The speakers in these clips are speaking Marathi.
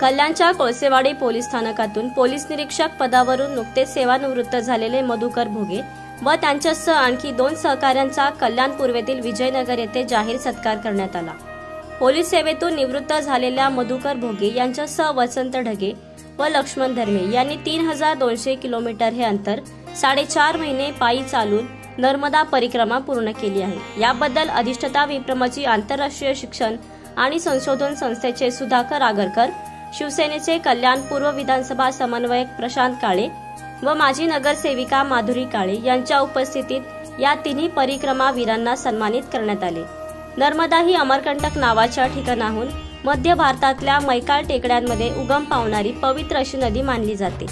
कल्याणच्या कोळसेवाडी पोलीस स्थानकातून पोलीस निरीक्षक पदावरून नुकतेच सेवानिवृत्त झालेले मधुकर भोगे व त्यांच्यासह आणखी 2 सहकाऱ्यांचा कल्याण पूर्वेतील विजयनगर येथे जाहीर सत्कार करण्यात आला। पोलीस सेवेतून निवृत्त झालेल्या मधुकर भोगे यांच्यासह वसंत ढगे व लक्ष्मण धर्मे यांनी 3200 किलोमीटर हे अंतर 4.5 महिने पायी चालून नर्मदा परिक्रमा पूर्ण केली आहे। याबद्दल अधिष्ठाता विप्रमजी आंतरराष्ट्रीय शिक्षण आणि संशोधन संस्थेचे सुधाकर आगरकर, शिवसेनेचे कल्याण पूर्व विधानसभा समन्वयक प्रशांत काळे व माजी नगरसेविका माधुरी काळे यांच्या उपस्थितीत या तिन्ही परिक्रमा वीरांना सन्मानित करण्यात आले। नर्मदा ही अमरकंटक नावाच्या ठिकाणाहून मध्य भारतातल्या मैकाळ टेकड्यांमध्ये उगम पावणारी पवित्र अशी नदी मानली जाते।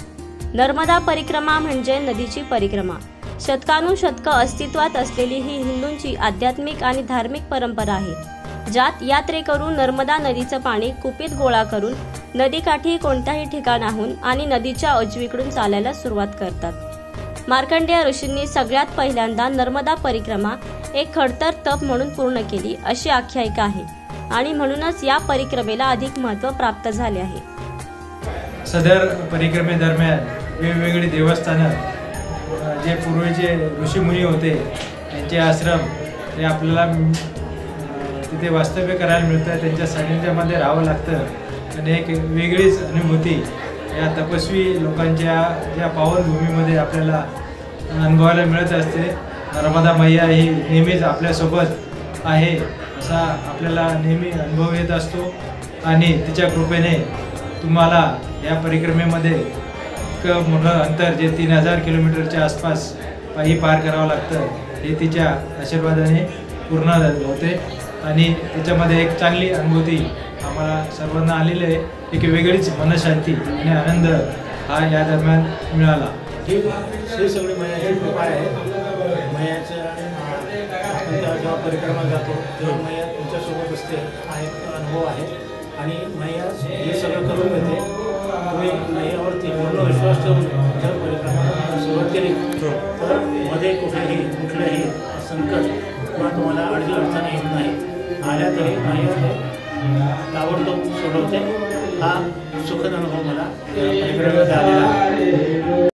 नर्मदा परिक्रमा म्हणजे नदीची परिक्रमा। शतकानुशतकं अस्तित्वात असलेली ही हिंदूंची आध्यात्मिक आणि धार्मिक परंपरा आहे, ज्यात यात्रेकरू नर्मदा नदीचं पाणी कुपीत गोळा करून नदीकाठी कोणत्याही ठिकाणाहून आणि नदीच्या उजवीकडून चालायला सुरुवात करतात। मार्कंडेय ऋषींनी सगळ्यात पहिल्यांदा नर्मदा परिक्रमा एक खडतर तप म्हणून पूर्ण केली अशी आख्यायिका आहे आणि म्हणूनच या परिक्रमेला अधिक महत्त्व प्राप्त झाले आहे। सदर परिक्रमेदरम्यान वेगवेगळी देवस्थानं जे पूर्वीचे ऋषीमुनी होते त्यांचे आश्रम ते आपल्याला तिथे वास्तव्य करायला मिळतं, त्यांच्या सानिध्यामध्ये राहावं लागतं आणि एक वेगळीच अनुभूती या तपस्वी लोकांच्या ज्या पावनभूमीमध्ये आपल्याला अनुभवायला मिळत असते। नर्मदा मैया ही नेहमीच आपल्यासोबत आहे असा आपल्याला नेहमी अनुभव येत असतो आणि तिच्या कृपेने तुम्हाला या परिक्रमेमध्ये इतकं मोठं अंतर जे 3000 किलोमीटरच्या आसपास पायी पार करावं लागतं हे तिच्या आशीर्वादाने पूर्ण होते आणि त्याच्यामध्ये एक चांगली अनुभूती आम्हाला सर्वांना आलेली आहे। एक वेगळीच मनशांती आणि आनंद हा या दरम्यान मिळाला। हे सगळे मैयाची कृपा आहे। मैयाचं आपण जेव्हा परिक्रमा जातो तेव्हा मैया तुमच्यासोबत असते हा एक अनुभव आहे आणि मैया हे सगळं करून घेते। तुम्ही मैयावरती पूर्ण विश्वास ठेवून जर परिक्रमा सुरुवात केली तर मध्ये कुठल्याही संकट किंवा तुम्हाला अडचणी येत नाही, आल्या तरी मैया ताबडतोब सोडवते। हा सुखद अनुभव मला परिक्रमेमध्ये आलेला आहे।